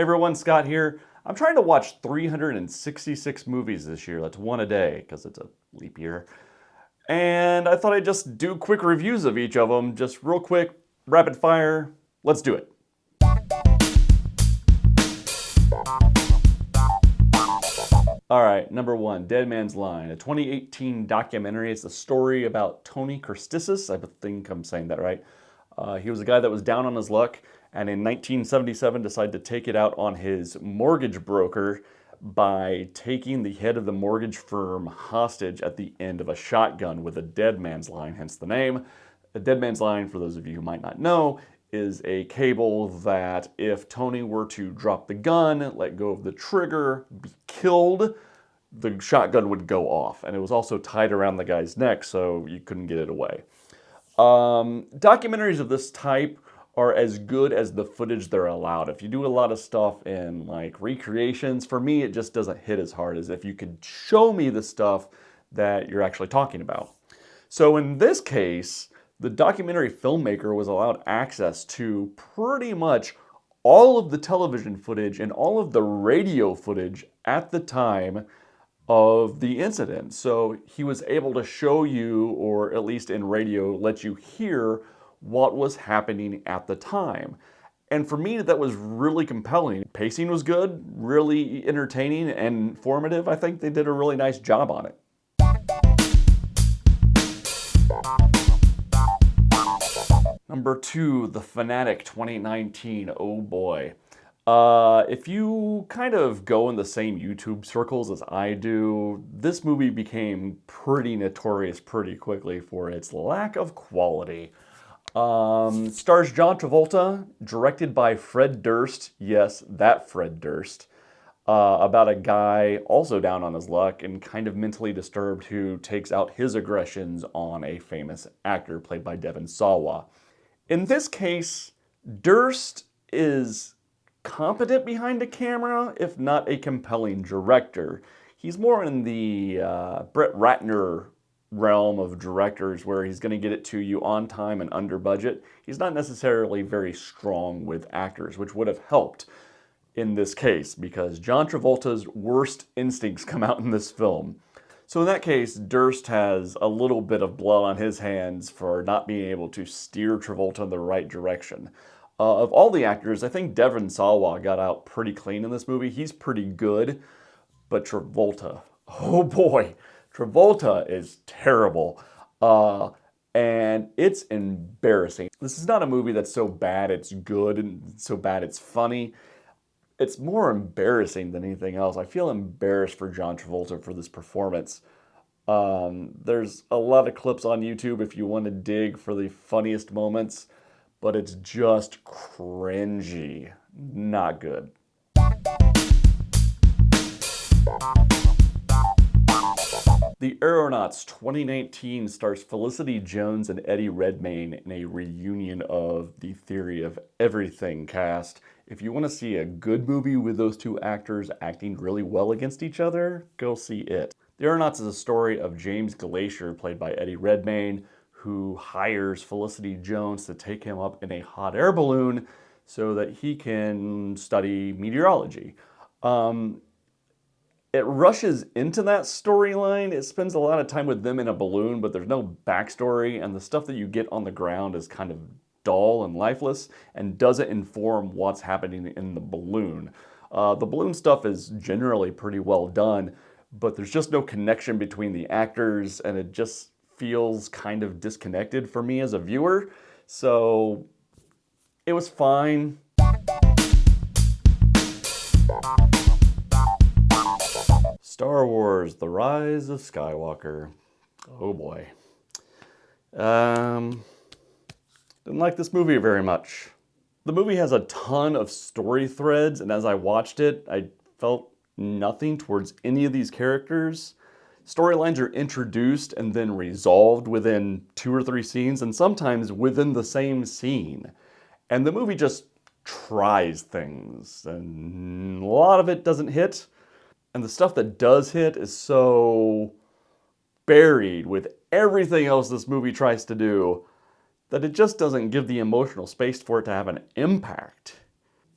Hey everyone, Scott here. I'm trying to watch 366 movies this year. That's one a day because it's a leap year. And I thought I'd just do quick reviews of each of them, just real quick, rapid fire. Let's do it. All right, number one, Dead Man's Line, a 2018 documentary. It's a story about Tony Christisis. I think I'm saying that right. He was a guy that was down on his luck, and in 1977 decided to take it out on his mortgage broker by taking the head of the mortgage firm hostage at the end of a shotgun with a dead man's line, hence the name. A dead man's line, for those of you who might not know, is a cable that if Tony were to drop the gun, let go of the trigger, be killed, the shotgun would go off. And it was also tied around the guy's neck, so you couldn't get it away. Documentaries of this type are as good as the footage they're allowed. If you do a lot of stuff in like recreations, for me it just doesn't hit as hard as if you could show me the stuff that you're actually talking about. So in this case, the documentary filmmaker was allowed access to pretty much all of the television footage and all of the radio footage at the time of the incident. So he was able to show you, or at least in radio, let you hear what was happening at the time. And for me, that was really compelling. Pacing was good, really entertaining and informative. I think they did a really nice job on it. Number two, The Fanatic 2019. Oh boy. If you kind of go in the same YouTube circles as I do, this movie became pretty notorious pretty quickly for its lack of quality. Stars John Travolta, directed by Fred Durst. Yes, that Fred Durst. About a guy also down on his luck and kind of mentally disturbed who takes out his aggressions on a famous actor played by Devon Sawa. In this case, Durst is competent behind a camera, if not a compelling director. He's more in the Brett Ratner realm of directors where he's going to get it to you on time and under budget. He's not necessarily very strong with actors, which would have helped in this case because John Travolta's worst instincts come out in this film. So in that case, Durst has a little bit of blood on his hands for not being able to steer Travolta in the right direction. Of all the actors, I think Devon Sawa got out pretty clean in this movie. He's pretty good, but Travolta, oh boy, Travolta is terrible. And it's embarrassing. This is not a movie that's so bad it's good and so bad it's funny. It's more embarrassing than anything else. I feel embarrassed for John Travolta for this performance. There's a lot of clips on YouTube if you want to dig for the funniest moments, but it's just cringy. Not good. The Aeronauts 2019 stars Felicity Jones and Eddie Redmayne in a reunion of the Theory of Everything cast. If you want to see a good movie with those two actors acting really well against each other, go see it. The Aeronauts is a story of James Glacier, played by Eddie Redmayne, who hires Felicity Jones to take him up in a hot air balloon so that he can study meteorology. It rushes into that storyline. It spends a lot of time with them in a balloon, but there's no backstory, and the stuff that you get on the ground is kind of dull and lifeless and doesn't inform what's happening in the balloon. The balloon stuff is generally pretty well done, but there's just no connection between the actors, and it just feels kind of disconnected for me as a viewer. So it was fine. Star Wars, The Rise of Skywalker. Oh boy. Didn't like this movie very much. The movie has a ton of story threads, and as I watched it, I felt nothing towards any of these characters. Storylines are introduced and then resolved within 2 or 3 scenes, and sometimes within the same scene. And the movie just tries things, and a lot of it doesn't hit. And the stuff that does hit is so buried with everything else this movie tries to do that it just doesn't give the emotional space for it to have an impact.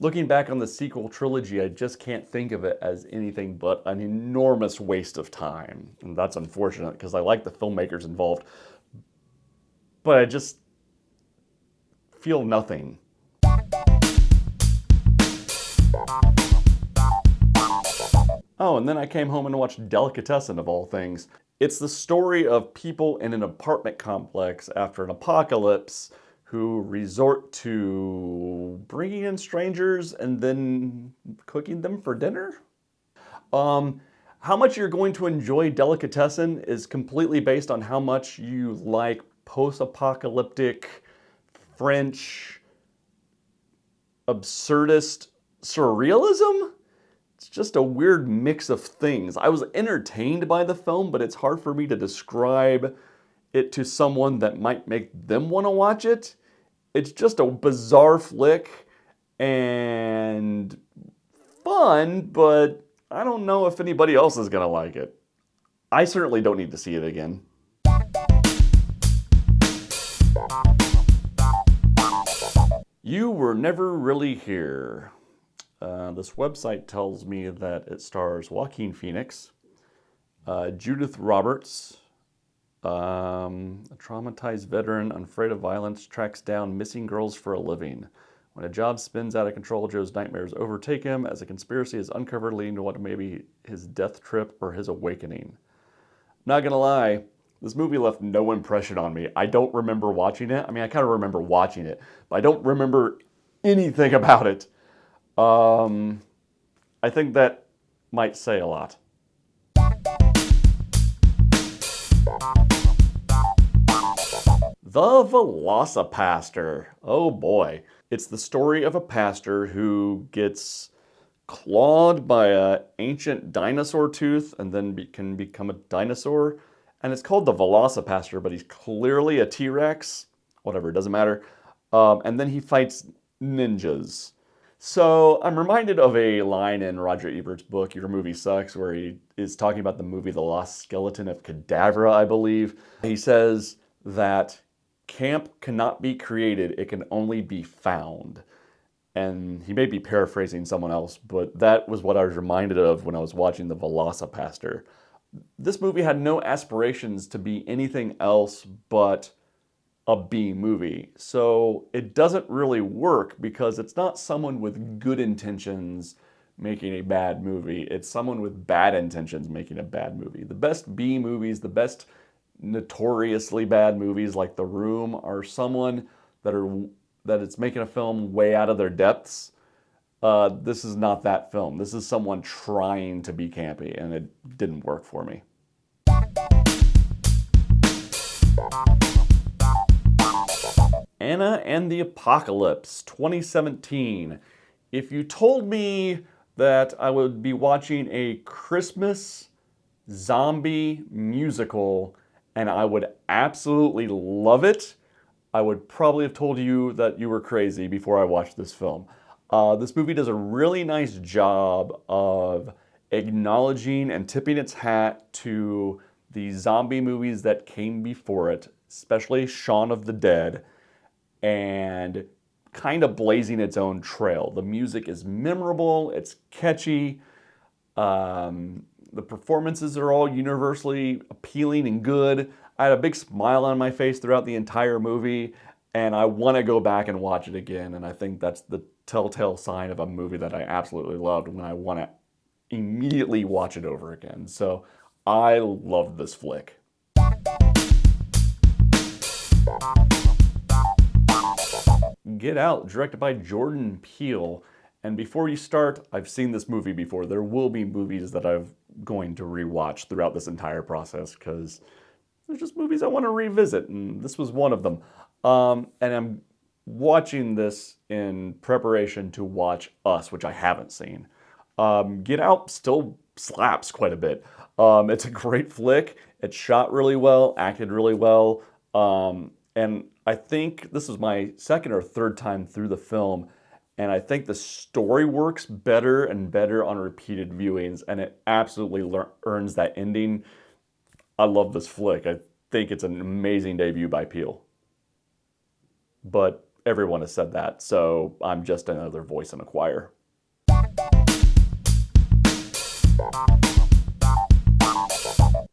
Looking back on the sequel trilogy, I just can't think of it as anything but an enormous waste of time. And that's unfortunate because I like the filmmakers involved, but I just feel nothing. Oh, and then I came home and watched Delicatessen, of all things. It's the story of people in an apartment complex after an apocalypse who resort to bringing in strangers and then cooking them for dinner. How much you're going to enjoy Delicatessen is completely based on how much you like post-apocalyptic, French, absurdist surrealism. It's just a weird mix of things. I was entertained by the film, but it's hard for me to describe it to someone that might make them want to watch it. It's just a bizarre flick and fun, but I don't know if anybody else is gonna like it. I certainly don't need to see it again. You Were Never Really Here. This website tells me that it stars Joaquin Phoenix, Judith Roberts, a traumatized veteran unafraid of violence tracks down missing girls for a living. When a job spins out of control, Joe's nightmares overtake him as a conspiracy is uncovered, leading to what may be his death trip or his awakening. Not gonna lie, this movie left no impression on me. I don't remember watching it. I mean, I kind of remember watching it, but I don't remember anything about it. I think that might say a lot. The Velocipastor. Oh boy. It's the story of a pastor who gets clawed by an ancient dinosaur tooth and then can become a dinosaur. And it's called the Velocipastor, but he's clearly a T-Rex. Whatever, it doesn't matter. And then he fights ninjas. So I'm reminded of a line in Roger Ebert's book, Your Movie Sucks, where he is talking about the movie The Lost Skeleton of Cadavra, I believe. He says that camp cannot be created, it can only be found. And he may be paraphrasing someone else, but that was what I was reminded of when I was watching The Velocipastor. This movie had no aspirations to be anything else but a B movie. So it doesn't really work because it's not someone with good intentions making a bad movie. It's someone with bad intentions making a bad movie. The best B movies, the best notoriously bad movies like The Room are someone that it's making a film way out of their depths. This is not that film. This is someone trying to be campy, and it didn't work for me. Anna and the Apocalypse, 2017. If you told me that I would be watching a Christmas zombie musical and I would absolutely love it, I would probably have told you that you were crazy before I watched this film. This movie does a really nice job of acknowledging and tipping its hat to the zombie movies that came before it, especially Shaun of the Dead, and kind of blazing its own trail. The music is memorable, it's catchy, the performances are all universally appealing and good. I had a big smile on my face throughout the entire movie, and I want to go back and watch it again, and I think that's the telltale sign of a movie that I absolutely loved when I want to immediately watch it over again. So I loved this flick. Get Out, directed by Jordan Peele. And before you start, I've seen this movie before. There will be movies that I'm going to rewatch throughout this entire process because there's just movies I want to revisit, and this was one of them. And I'm watching this in preparation to watch Us, which I haven't seen. Get Out still slaps quite a bit. It's a great flick. It's shot really well, acted really well, and I think this is my second or third time through the film, and I think the story works better and better on repeated viewings, and it absolutely earns that ending. I love this flick. I think it's an amazing debut by Peele. But everyone has said that, so I'm just another voice in a choir.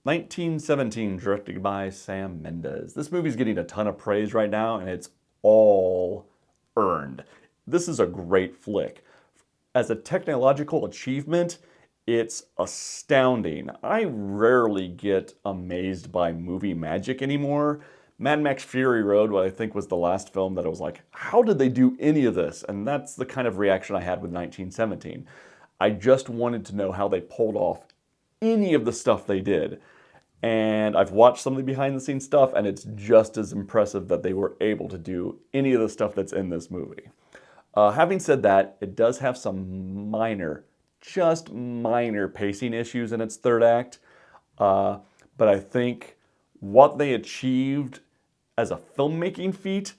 "1917", directed by Sam Mendes. This movie's getting a ton of praise right now, and it's all earned. This is a great flick. As a technological achievement, it's astounding. I rarely get amazed by movie magic anymore. Mad Max Fury Road, what I think was the last film that I was like, how did they do any of this? And that's the kind of reaction I had with 1917. I just wanted to know how they pulled off any of the stuff they did. And I've watched some of the behind the scenes stuff, and it's just as impressive that they were able to do any of the stuff that's in this movie. Having said that, it does have some minor, just minor pacing issues in its third act. But I think what they achieved as a filmmaking feat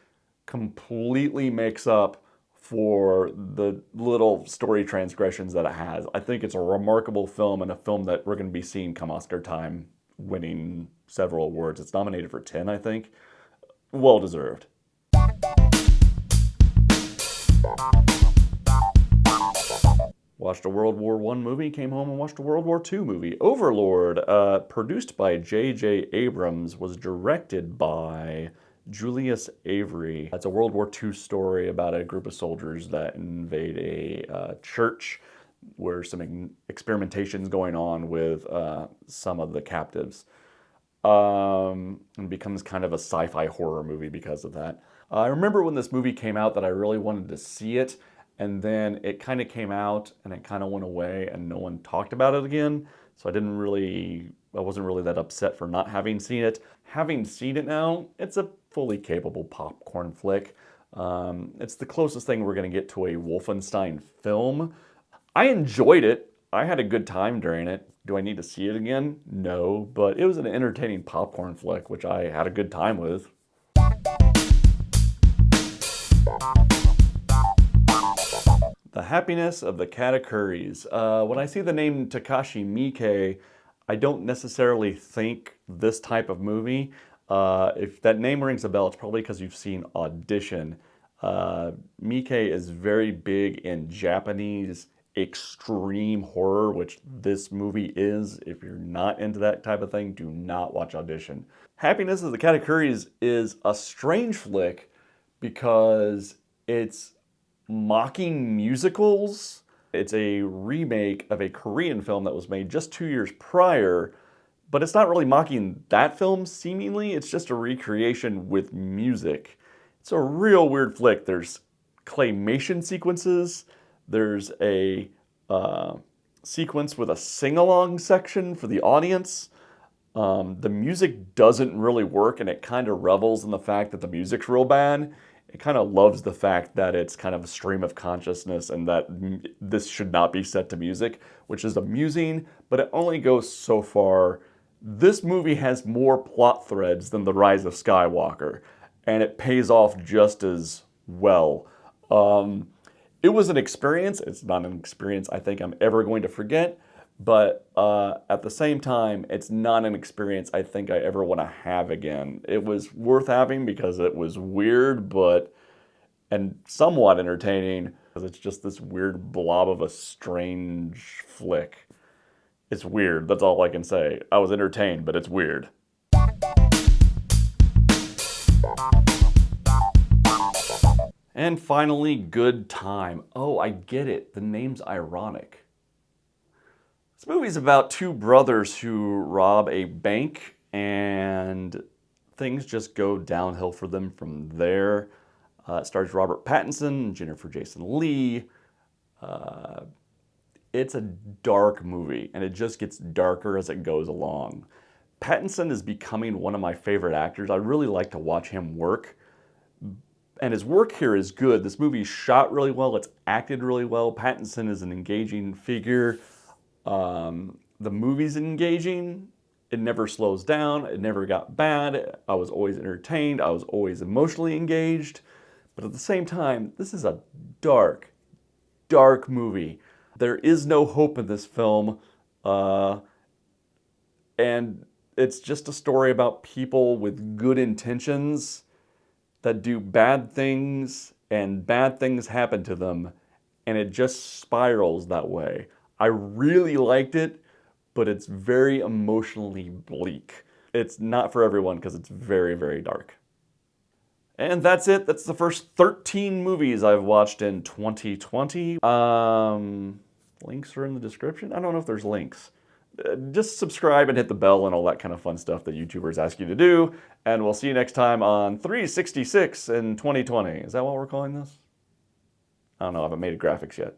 completely makes up for the little story transgressions that it has. I think it's a remarkable film, and a film that we're going to be seeing come Oscar time, winning several awards. It's nominated for 10, I think. Well deserved. Watched a World War I movie, came home and watched a World War II movie. Overlord, produced by J.J. Abrams, was directed by Julius Avery. It's a World War II story about a group of soldiers that invade a church where some experimentation's going on with some of the captives. And becomes kind of a sci-fi horror movie because of that. I remember when this movie came out that I really wanted to see it, and then it kind of came out and it kind of went away and no one talked about it again. So I wasn't really that upset for not having seen it. Having seen it now, it's a fully capable popcorn flick. It's the closest thing we're going to get to a Wolfenstein film. I enjoyed it. I had a good time during it. Do I need to see it again? No, but it was an entertaining popcorn flick, which I had a good time with. The Happiness of the Katakuris. When I see the name Takashi Miike, I don't necessarily think this type of movie. If that name rings a bell, it's probably because you've seen Audition. Miike is very big in Japanese extreme horror, which this movie is. If you're not into that type of thing, do not watch Audition. Happiness of the Katakuris is a strange flick because it's mocking musicals. It's a remake of a Korean film that was made just 2 years prior, but it's not really mocking that film, seemingly. It's just a recreation with music. It's a real weird flick. There's claymation sequences. There's a sequence with a sing-along section for the audience. The music doesn't really work, and it kind of revels in the fact that the music's real bad. It kind of loves the fact that it's kind of a stream of consciousness and that this should not be set to music, which is amusing, but it only goes so far. This movie has more plot threads than The Rise of Skywalker, and it pays off just as well. It was an experience. It's not an experience I think I'm ever going to forget, but at the same time, it's not an experience I think I ever want to have again. It was worth having because it was weird, and somewhat entertaining, because it's just this weird blob of a strange flick. It's weird, that's all I can say. I was entertained, but it's weird. And finally, Good Time. Oh, I get it. The name's ironic. This movie's about two brothers who rob a bank, and things just go downhill for them from there. It stars Robert Pattinson, Jennifer Jason Leigh. It's a dark movie, and it just gets darker as it goes along. Pattinson is becoming one of my favorite actors. I really like to watch him work. And his work here is good. This movie's shot really well. It's acted really well. Pattinson is an engaging figure. The movie's engaging. It never slows down. It never got bad. I was always entertained. I was always emotionally engaged. But at the same time, this is a dark, dark movie. There is no hope in this film. And it's just a story about people with good intentions that do bad things and bad things happen to them and it just spirals that way. I really liked it, but it's very emotionally bleak. It's not for everyone because it's very, very dark. And that's it. That's the first 13 movies I've watched in 2020. Links are in the description. I don't know if there's links. Just subscribe and hit the bell and all that kind of fun stuff that YouTubers ask you to do. And we'll see you next time on 366 in 2020. Is that what we're calling this? I don't know. I haven't made graphics yet.